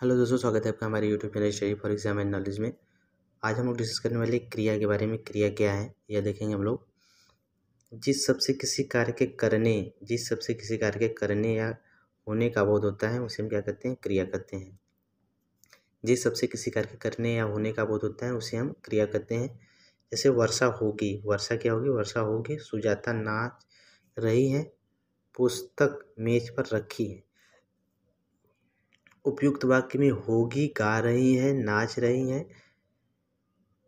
Hello दोस्तों, स्वागत है आपका हमारे YouTube channel study for exam and knowledge में। आज हम लोग डिस्कस करने वाले क्रिया के बारे में। क्रिया क्या है यह देखेंगे हम लोग। जिस शब्द से किसी कार्य के करने या होने का बोध होता है उसे हम क्या कहते हैं? क्रिया कहते हैं। जिस शब्द से किसी कार्य के करने या होने का बोध होता है उसे हम क्रिया कहते हैं। जैसे वर्षा होगी, वर्षा क्या होगी? वर्षा होगी। सुजाता नाच रही है, पुस्तक मेज पर रखी है। उपयुक्त वाक्य में होगी गा रही है, नाच रही है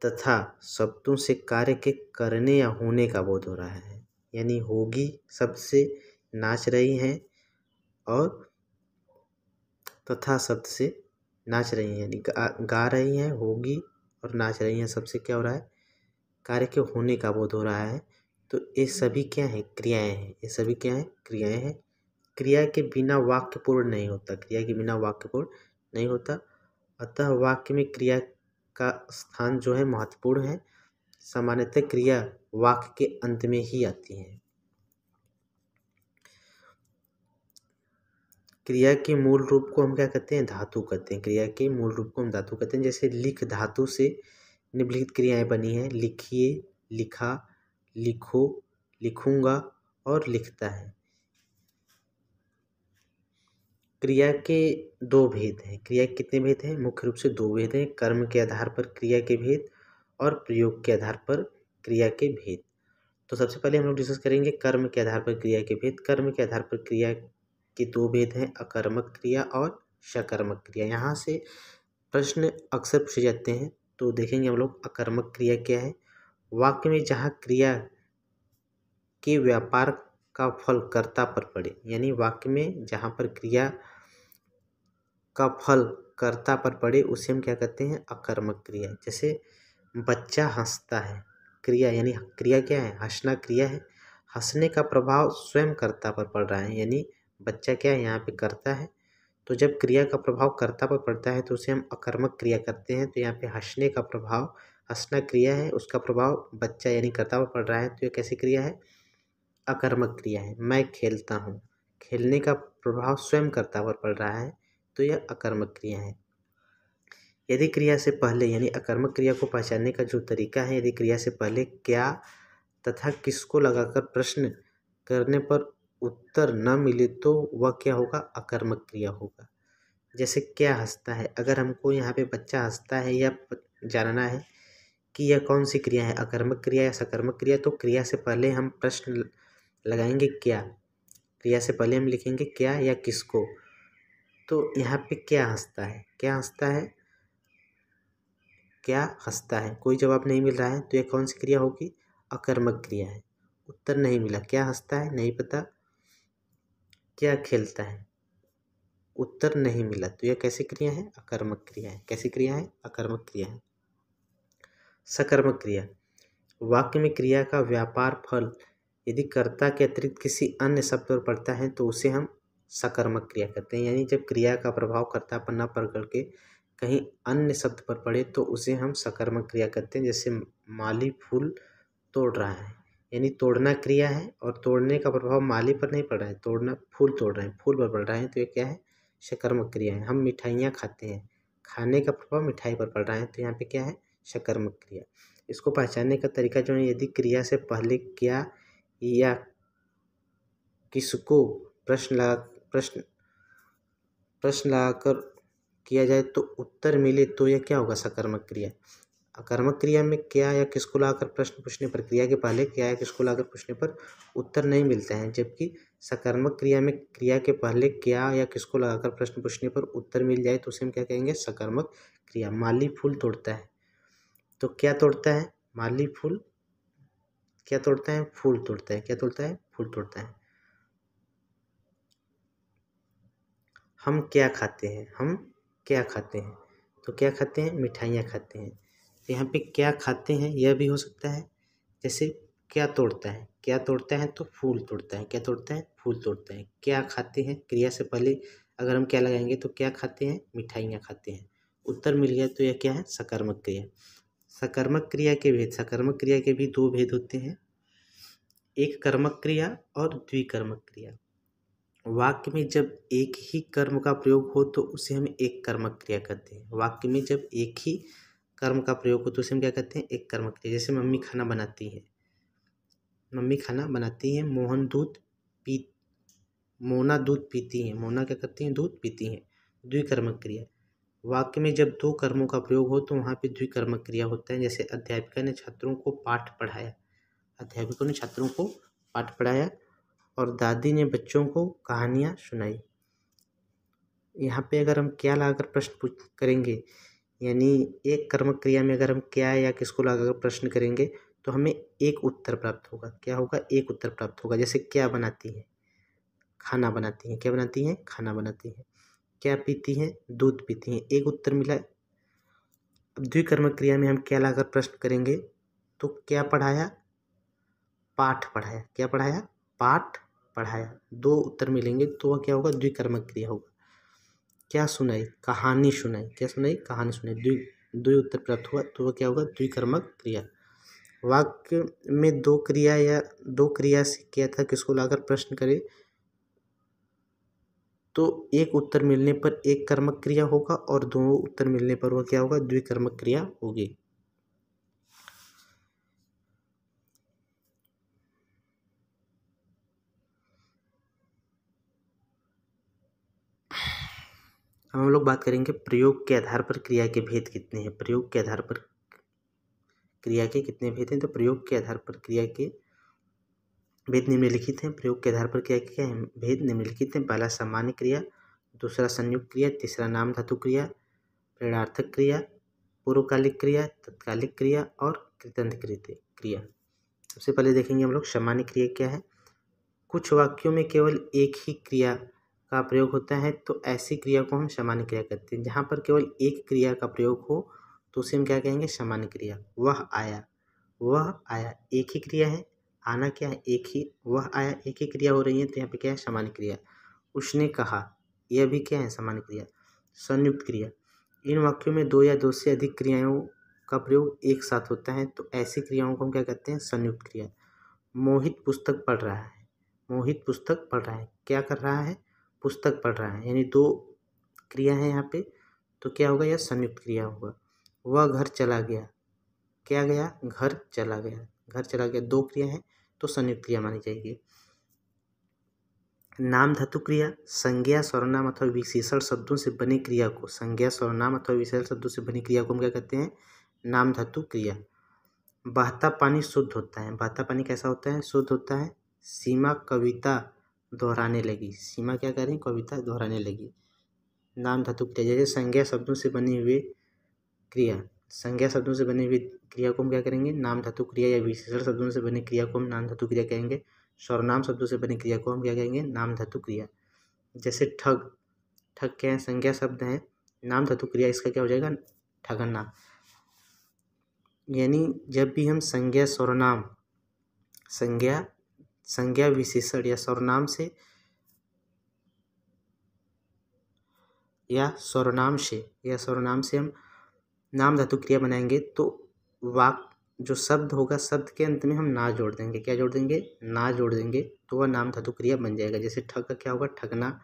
तथा शब्दों से कार्य के करने या होने का बोध हो रहा है। यानी होगी शब्द से नाच रही है और तथा शब्द से नाच रही है, यानी गा रही हैं होगी और नाच रही हैं सबसे क्या हो रहा है? कार्य के होने का बोध हो रहा है। तो ये सभी क्या है? क्रियाएं हैं। ये सभी क्या है? क्रियाएं हैं। क्रिया के बिना वाक्य पूर्ण नहीं होता। क्रिया के बिना वाक्य पूर्ण नहीं होता। अतः वाक्य में क्रिया का स्थान जो है महत्वपूर्ण है। सामान्यतः क्रिया वाक्य के अंत में ही आती है। क्रिया के मूल रूप को हम क्या कहते हैं? धातु कहते हैं। क्रिया के मूल रूप को हम धातु कहते हैं। जैसे लिख धातु से निम्नलिखित क्रियाएं बनी हैं। लिखिए, लिखा, लिखो, लिखूंगा और लिखता है। क्रिया के दो भेद हैं। क्रिया के कितने भेद हैं? मुख्य रूप से दो भेद हैं। कर्म के आधार पर क्रिया के भेद और प्रयोग के आधार पर क्रिया के भेद। तो सबसे पहले हम लोग डिस्कस करेंगे कर्म के आधार पर क्रिया के भेद। कर्म के आधार पर क्रिया के दो भेद हैं, अकर्मक क्रिया और सकर्मक क्रिया। यहाँ से प्रश्न अक्सर पूछे जाते हैं, तो देखेंगे हम लोग अकर्मक क्रिया क्या है। वाक्य में जहाँ क्रिया के व्यापार का फल कर्ता पर पड़े, यानी वाक्य में जहाँ पर क्रिया का फल कर्ता पर पड़े उसे हम क्या कहते हैं? अकर्मक क्रिया। जैसे बच्चा हंसता है, क्रिया यानी क्रिया क्या है? हंसना क्रिया है। हंसने का प्रभाव स्वयं कर्ता पर पड़ रहा है, यानी बच्चा क्या है? यहाँ पे कर्ता है। तो जब क्रिया का प्रभाव कर्ता पर पड़ता है तो उसे हम अकर्मक क्रिया करते हैं। तो यहाँ पे हंसने का प्रभाव, हंसना क्रिया है, उसका प्रभाव बच्चा यानी कर्ता पर पड़ रहा है, तो ये कैसी क्रिया है? अकर्मक क्रिया है। मैं खेलता हूँ, खेलने का प्रभाव स्वयं कर्ता पर पड़ रहा है, तो यह अकर्मक क्रिया है। यदि क्रिया से पहले, यानी अकर्मक क्रिया को पहचानने का जो तरीका है, यदि क्रिया से पहले क्या तथा किसको लगाकर प्रश्न करने पर उत्तर न मिले तो वह क्या होगा? अकर्मक क्रिया होगा। जैसे क्या हंसता है, अगर हमको यहाँ पे बच्चा हंसता है या जानना है कि यह कौन सी क्रिया है, अकर्मक क्रिया या सकर्मक क्रिया, तो क्रिया से पहले हम प्रश्न लगाएंगे क्या। क्रिया से पहले हम लिखेंगे क्या या किसको। तो यहाँ पे क्या हंसता है, क्या हंसता है, क्या हंसता है, कोई जवाब नहीं मिल रहा है, तो यह कौन सी क्रिया होगी? अकर्मक क्रिया है। उत्तर नहीं मिला, क्या हंसता है नहीं पता, क्या खेलता है, उत्तर नहीं मिला, तो यह कैसी क्रिया है? अकर्मक क्रिया है। कैसी क्रिया है? अकर्मक क्रिया है। सकर्मक क्रिया, वाक्य में क्रिया का व्यापार फल यदि कर्ता के अतिरिक्त किसी अन्य शब्द पर पड़ता है तो उसे हम सकर्मक क्रिया कहते हैं। यानी जब क्रिया का प्रभाव कर्ता पर न पड़ करके कहीं अन्य शब्द पर पड़े तो उसे हम सकर्मक क्रिया कहते हैं। जैसे माली फूल तोड़ रहा है, यानी तोड़ना क्रिया है और तोड़ने का प्रभाव माली पर नहीं पड़ रहा है, तोड़ना फूल तोड़ रहे हैं, फूल पर पड़ रहा है, तो ये क्या है? सकर्मक क्रिया है। हम मिठाइयाँ खाते हैं, खाने का प्रभाव मिठाई पर पड़ रहा है, तो यहाँ पे क्या है? सकर्मक क्रिया। इसको पहचानने का तरीका जो है, यदि क्रिया से पहले क्या या किसको प्रश्न लगाकर किया जाए तो उत्तर मिले तो यह क्या होगा? सकर्मक क्रिया। अकर्मक क्रिया में क्या या किसको लाकर प्रश्न पूछने पर, क्रिया के पहले क्या या किसको लाकर पूछने पर उत्तर नहीं मिलता है, जबकि सकर्मक क्रिया में क्रिया के पहले क्या या किसको लगाकर प्रश्न पूछने पर उत्तर मिल जाए तो उसे हम क्या कहेंगे? सकर्मक क्रिया। माली फूल तोड़ता है, तो क्या तोड़ता है? माली फूल क्या तोड़ता है? फूल तोड़ता है। क्या तोड़ता है? फूल तोड़ता है। हम क्या खाते हैं? हम क्या खाते हैं? तो क्या खाते हैं? मिठाइयाँ खाते हैं। तो यहाँ पे क्या खाते हैं यह भी हो सकता है। जैसे क्या तोड़ता है, क्या तोड़ता है तो फूल तोड़ता है, क्या तोड़ता है? फूल तोड़ता है। क्या खाते हैं, क्रिया से पहले अगर हम क्या लगाएंगे तो क्या खाते हैं? मिठाइयाँ खाते हैं। उत्तर मिल गया तो यह क्या है? सकर्मक क्रिया। सकर्मक क्रिया के भेद, सकर्मक क्रिया के भी दो भेद होते हैं, एक कर्मक क्रिया और द्विकर्मक क्रिया। वाक्य में जब एक ही कर्म का प्रयोग हो तो उसे हम एक कर्मक क्रिया कहते हैं। वाक्य में जब एक ही कर्म का प्रयोग हो तो उसे हम क्या कहते हैं? एक कर्मक क्रिया। जैसे मम्मी खाना बनाती है, मम्मी खाना बनाती है, मोना दूध पीती है, मोना क्या करती है? दूध पीती है। द्विकर्मक क्रिया। वाक्य में जब दो कर्मों का प्रयोग हो तो वहाँ पे द्विकर्मक क्रिया होता है। जैसे अध्यापिका ने छात्रों को पाठ पढ़ाया, अध्यापकों ने छात्रों को पाठ पढ़ाया और दादी ने बच्चों को कहानियाँ सुनाई। यहाँ पे अगर हम क्या लाकर प्रश्न करेंगे, यानी एक कर्मक क्रिया में अगर हम क्या या किसको लाकर प्रश्न करेंगे तो हमें एक उत्तर प्राप्त होगा। क्या होगा? एक उत्तर प्राप्त होगा। जैसे क्या बनाती है? खाना बनाती है। क्या बनाती है? खाना बनाती है। क्या पीती है? दूध पीती है। एक उत्तर मिला। अब द्विकर्मक क्रिया में हम क्या लाकर प्रश्न करेंगे तो क्या पढ़ाया? पाठ पढ़ाया। क्या पढ़ाया? पाठ पढ़ाया। दो उत्तर मिलेंगे तो वह क्या होगा? द्विकर्मक क्रिया होगा। क्या सुनाई? कहानी सुनाई। क्या सुनाई? कहानी सुनाई। द्वि उत्तर प्राप्त हुआ तो वह क्या होगा? द्विकर्मक क्रिया। वाक्य में दो क्रिया से किया था किसको लाकर प्रश्न करें तो एक उत्तर मिलने पर एक कर्मक क्रिया होगा और दो उत्तर मिलने पर वह क्या होगा? द्विकर्मक क्रिया होगी। अब हम लोग बात करेंगे प्रयोग के आधार पर क्रिया के भेद कितने हैं। प्रयोग के आधार पर क्रिया के कितने भेद हैं? तो प्रयोग के आधार पर क्रिया के भेद निम्नलिखित हैं। प्रयोग के आधार पर क्रिया के क्या है? भेद निम्नलिखित हैं। पहला सामान्य क्रिया, दूसरा संयुक्त क्रिया, तीसरा नाम धातु क्रिया, प्रेरणार्थक क्रिया, पूर्वकालिक क्रिया, तत्कालिक क्रिया और कृतंत क्रिया। सबसे पहले देखेंगे हम लोग सामान्य क्रिया क्या है। कुछ वाक्यों में केवल एक ही क्रिया का प्रयोग होता है तो ऐसी क्रिया को हम सामान्य क्रिया कहते हैं। जहाँ पर केवल एक क्रिया का प्रयोग हो तो उसे हम क्या कहेंगे? सामान्य क्रिया। वह आया, वह आया, एक ही क्रिया है। आना क्या है? एक ही। वह आया, एक ही क्रिया हो रही है तो यहाँ पे क्या है? सामान्य क्रिया। उसने कहा, यह भी क्या है? सामान्य क्रिया। संयुक्त क्रिया, इन वाक्यों में दो या दो से अधिक क्रियाओं का प्रयोग एक साथ होता है तो ऐसी क्रियाओं को हम क्या कहते हैं? संयुक्त क्रिया। मोहित पुस्तक पढ़ रहा है, मोहित पुस्तक पढ़ रहा है। क्या कर रहा है? पुस्तक पढ़ रहा है। यानी दो क्रिया है यहाँ पे तो क्या होगा? यह संयुक्त क्रिया होगा। वह घर चला गया, क्या गया? घर चला गया, घर चला गया। दो क्रिया है तो संयुक्त क्रिया मानी जाएगी। नाम धातु क्रिया, संज्ञा सर्वनाम अथवा विशेषण शब्दों से बनी क्रिया को, संज्ञा सर्वनाम अथवा विशेषण शब्दों से बनी क्रिया को हम क्या कहते हैं? नाम धातु क्रिया। बहता पानी शुद्ध होता है, बहता पानी कैसा होता है? शुद्ध होता है। सीमा कविता दोहराने लगी, सीमा क्या कर रही? कविता दोहराने लगी। नाम धातु क्रिया। जैसे संज्ञा शब्दों से बनी हुई क्रिया, संज्ञा शब्दों से बनी हुई क्रिया को हम क्या करेंगे? नाम धातु क्रिया। या विशेषण शब्दों से बनी क्रिया को हम नाम धातु क्रिया कहेंगे। सर्वनाम शब्दों से बनी क्रिया को हम क्या कहेंगे? नाम धातु क्रिया। जैसे ठग, ठग क्या है? संज्ञा शब्द है। नाम धातु क्रिया इसका क्या हो जाएगा? ठगना। यानी जब भी हम संज्ञा सर्वनाम, संज्ञा विशेषण या सर्वनाम से हम नाम धातु क्रिया बनाएंगे तो जो शब्द होगा, शब्द के अंत में हम ना जोड़ देंगे। क्या जोड़ देंगे? ना जोड़ देंगे तो वह नाम धातु क्रिया बन जाएगा। जैसे ठग का क्या होगा? ठगना।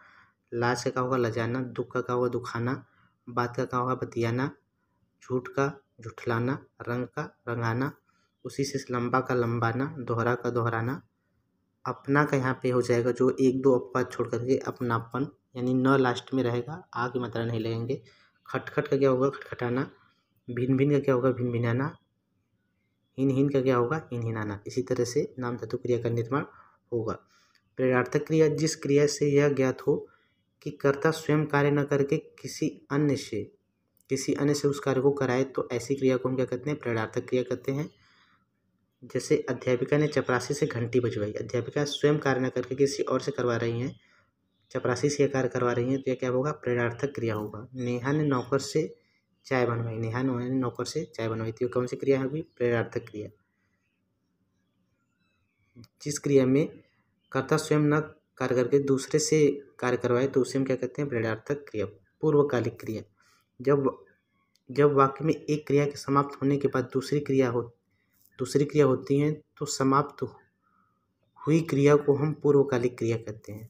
लाज का क्या होगा? लजाना। दुख का क्या होगा? दुखाना। बात का क्या होगा? बतियाना। झूठ का झुठलाना। रंग का रंगाना। उसी से लंबा का लंबाना। दोहरा का दोहराना। अपना का यहाँ पे हो जाएगा जो एक दो अपवाद छोड़ करके अपनापन, यानी न लास्ट में रहेगा, आ की मात्रा नहीं लगेंगे। खटखट का क्या होगा? खटखटाना। भिन भिन का क्या होगा? भिन भिनाना। हिन हिन का क्या होगा? हिन हिनाना। इसी तरह से नाम धातु क्रिया का निर्माण होगा। प्रेरणार्थक क्रिया, जिस क्रिया से यह ज्ञात हो कि कर्ता स्वयं कार्य न करके किसी अन्य से उस कार्य को कराए तो ऐसी क्रिया को हम क्या कहते हैं? प्रेरणार्थक क्रिया कहते हैं। जैसे अध्यापिका ने चपरासी से घंटी बजवाई, अध्यापिका स्वयं कार्य न करके किसी और से करवा रही हैं, चपरासी से कार्य करवा रही हैं तो यह क्या होगा? प्रेरणार्थक क्रिया होगा। नेहा ने नौकर से चाय बनवाई, नेहा ने नौकर से चाय बनवाई तो कौन सी क्रिया होगी? प्रेरणार्थक क्रिया। जिस क्रिया में कर्ता स्वयं न कार्य करके दूसरे से कार्य करवाए तो उसे हम क्या कहते हैं? प्रेरणार्थक क्रिया। पूर्वकालिक क्रिया, जब वाक्य में एक क्रिया के समाप्त होने के बाद दूसरी क्रिया होती है तो समाप्त हुई क्रिया को हम पूर्वकालिक क्रिया कहते हैं।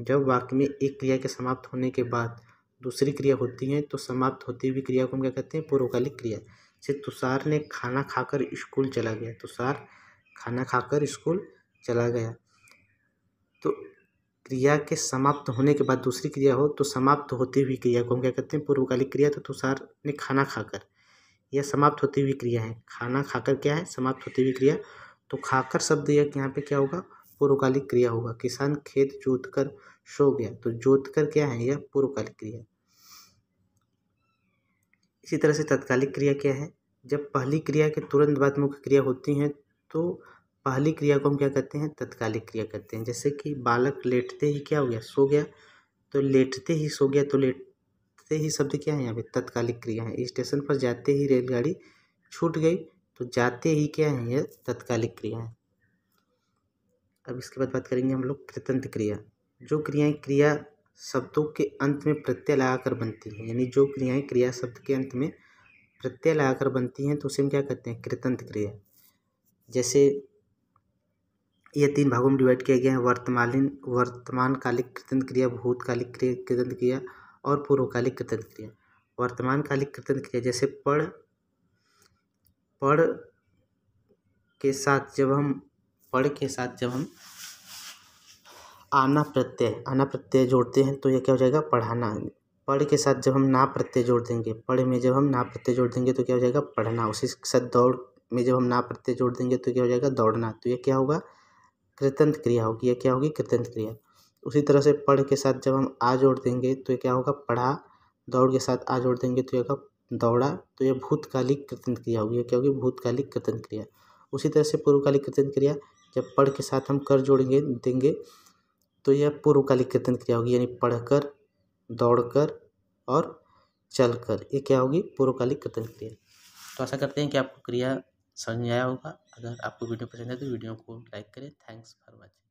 जब वाक्य में एक क्रिया के समाप्त होने के बाद दूसरी क्रिया होती है तो समाप्त होती हुई क्रिया को हम क्या कहते हैं? पूर्वकालिक क्रिया। जैसे तुषार ने खाना खाकर स्कूल चला गया। तुषार खाना खाकर स्कूल चला गया। तो क्रिया के समाप्त होने के बाद दूसरी क्रिया हो तो समाप्त होती हुई क्रिया को हम क्या कहते हैं? पूर्वकालिक क्रिया। तो तुषार ने खाना खाकर, यह समाप्त होती हुई क्रिया है। खाना खाकर क्या है? समाप्त होती हुई क्रिया। तो खाकर शब्द यह यहाँ पे क्या होगा? पूर्वकालिक क्रिया होगा। किसान खेत जोतकर सो गया। तो जोतकर क्या है? यह पूर्वकालिक क्रिया। इसी तरह से तत्कालिक क्रिया क्या है? जब पहली क्रिया के तुरंत बाद मुख्य क्रिया होती है तो पहली क्रिया को हम क्या कहते हैं? तत्कालिक क्रिया कहते हैं। जैसे कि बालक लेटते ही क्या हो गया? सो गया। तो लेटते ही सो गया। तो लेटते ही शब्द क्या है? यहाँ पे तत्कालिक क्रिया है। स्टेशन पर जाते ही रेलगाड़ी छूट गई। तो जाते ही क्या है? यह तत्कालिक क्रिया है। अब इसके बाद बात करेंगे हम लोग कृतंत क्रिया। जो क्रियाएं क्रिया शब्दों के अंत में प्रत्यय लगाकर बनती हैं, यानी जो क्रियाएं क्रिया शब्द के अंत में प्रत्यय लगाकर बनती हैं तो उसे हम क्या कहते हैं? कृतंत क्रिया। जैसे यह 3 भागों में डिवाइड किया गया है: वर्तमानकालिक कृतंत क्रिया, भूतकालिक कृतंत क्रिया और पूर्वकालिक कृतंत क्रिया। वर्तमानकालिक कृतंत क्रिया जैसे पढ़ के साथ जब हम आना प्रत्यय जोड़ते हैं तो यह क्या हो जाएगा? पढ़ाना। पढ़ के साथ जब हम ना प्रत्यय जोड़ देंगे, पढ़ में जब हम ना प्रत्यय जोड़ देंगे तो क्या हो जाएगा? पढ़ना। उसी के साथ दौड़ में जब हम ना प्रत्यय जोड़ देंगे तो क्या हो जाएगा? दौड़ना। तो यह क्या होगा? कृतंत क्रिया होगी। यह क्या होगी? कृतंत क्रिया। उसी तरह से पढ़ के साथ जब हम आ जोड़ देंगे तो ये क्या होगा? पढ़ा। दौड़ के साथ आ जोड़ देंगे तो यह होगा? दौड़ा। तो यह भूतकालिक कृतंत क्रिया होगी। यह क्या होगी? भूतकालिक कृतंत क्रिया। उसी तरह से पूर्वकालिक कृतंत क्रिया, जब पढ़ के साथ हम कर जोड़ेंगे देंगे तो यह पूर्वकालिक कृतंत क्रिया होगी, यानी पढ़कर, दौड़कर और चलकर। ये क्या होगी? पूर्वकालिक कृतंत क्रिया। तो आशा करते हैं कि आपको क्रिया समझ में आया होगा। अगर आपको वीडियो पसंद है तो वीडियो को लाइक करें। Thanks for watching.